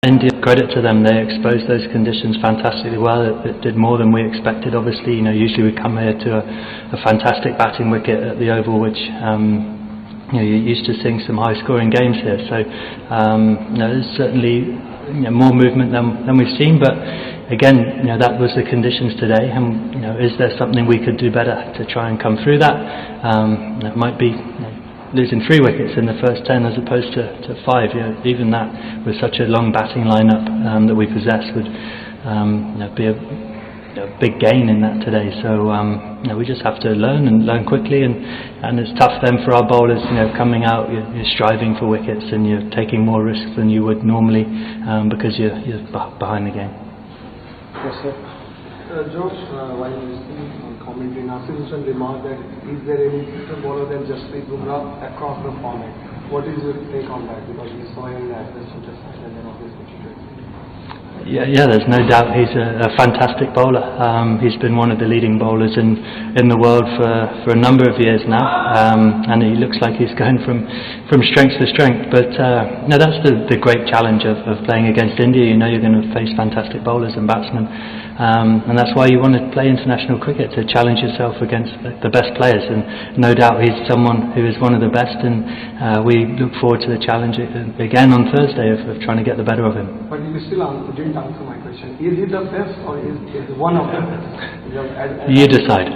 India, credit to them, they exposed those conditions fantastically well. It did more than we expected, obviously. Usually we come here to a fantastic batting wicket at the Oval, which you're used to seeing some high-scoring games here. So there's certainly more movement than we've seen, but again, that was the conditions today. And is there something we could do better to try and come through that? It might be losing 3 wickets in the first 10 as opposed to 5. Even that, with such a long batting lineup that we possess, would be a big gain in that today. So we just have to learn quickly, and it's tough then for our bowlers. Coming out, you're striving for wickets and you're taking more risks than you would normally because you're behind the game. Yes, sir. Josh, while listening on commentary, Nasir Hussain remarked that is there any better bowler than JaspritBumrah across the format? What is your take on that? Because we saw him at the Super side and then obviously Yeah, there's no doubt he's a fantastic bowler. He's been one of the leading bowlers in the world for a number of years now, and he looks like he's going from strength to strength. But no, that's the great challenge of playing against India. You're going to face fantastic bowlers and batsmen, and that's why you want to play international cricket, to challenge yourself against the best players. And no doubt he's someone who is one of the best, and we look forward to the challenge again on Thursday of trying to get the better of him. But you still didn't answer my question. Is he the best or is one of the best? You decide.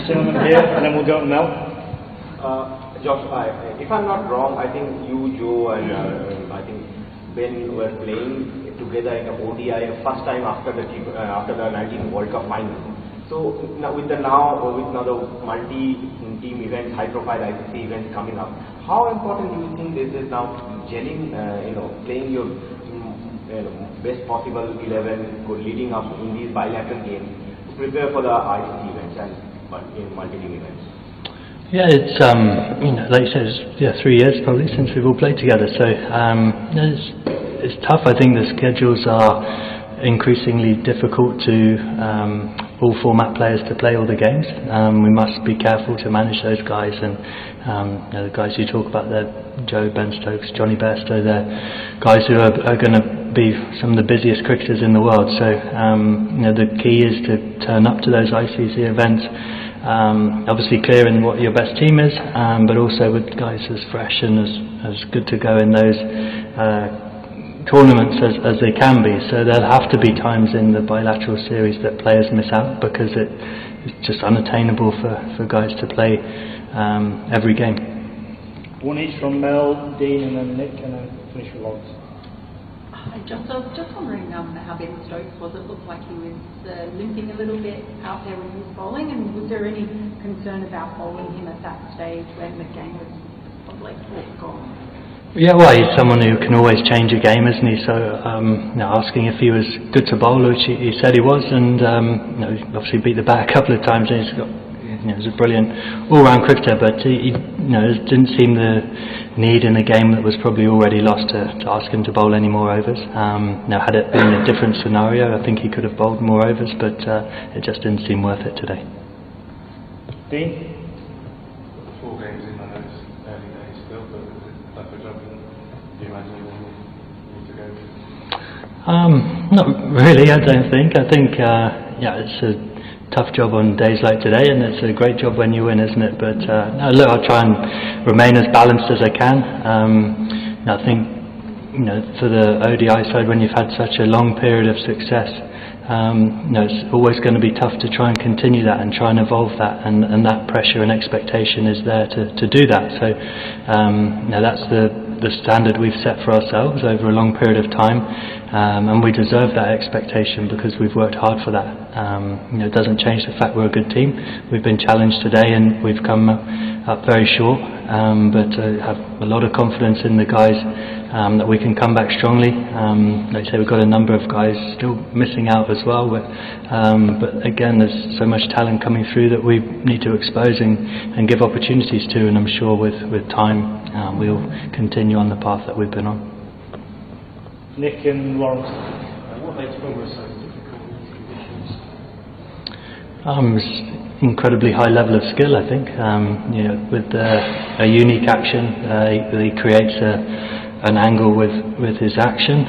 Gentlemen here, and then we'll go to Mel. Josh, if I'm not wrong, I think you, Joe, and I think Ben were playing together in an ODI first time after the 19 World Cup final. So now with the multi-team events, high-profile ICC events coming up, how important do you think this is now gelling? Playing your best possible 11, leading up in these bilateral games to prepare for the ICC events and multi-team events? Yeah, it's like you said, it's 3 years probably since we've all played together. So it's tough. I think the schedules are increasingly difficult to all format players to play all the games. We must be careful to manage those guys, and the guys you talk about there, Joe, Ben Stokes, Johnny Bairstow, they're guys who are going to be some of the busiest cricketers in the world. So the key is to turn up to those ICC events, obviously clearing what your best team is, but also with guys as fresh and as good to go in those tournaments as they can be. So there'll have to be times in the bilateral series that players miss out, because it's just unattainable for guys to play every game. One each from Mel, Dean, and then Nick, and then finish with Lawrence. I was just wondering how Ben Stokes was. It looked like he was limping a little bit out there when he was bowling, and was there any concern about bowling him at that stage when the game was probably gone? Yeah, well, he's someone who can always change a game, isn't he? So asking if he was good to bowl, which he said he was, and he obviously beat the bat a couple of times, and he's got, he's a brilliant all-round cricketer, but he didn't seem the need in a game that was probably already lost to ask him to bowl any more overs. Had it been a different scenario, I think he could have bowled more overs, but it just didn't seem worth it today. Dean? 4 games in, I know it's early days still, but is it like a job? Do you imagine you need to go? Not really, I don't think. I think it's a tough job on days like today, and it's a great job when you win, isn't it? But look, I'll try and remain as balanced as I can. I think for the ODI side, when you've had such a long period of success, it's always going to be tough to try and continue that and try and evolve that, and that pressure and expectation is there to do that. So that's the standard we've set for ourselves over a long period of time, and we deserve that expectation because we've worked hard for that. It doesn't change the fact we're a good team. We've been challenged today and we've come up very short, but I have a lot of confidence in the guys that we can come back strongly. Like I say, we've got a number of guys still missing out as well, but again, there's so much talent coming through that we need to expose and give opportunities to, and I'm sure with time we'll continue on the path that we've been on. Nick and Lawrence. What makes Bumrah so difficult in these conditions? It's incredibly high level of skill, I think. With a unique action, he creates an angle with his action.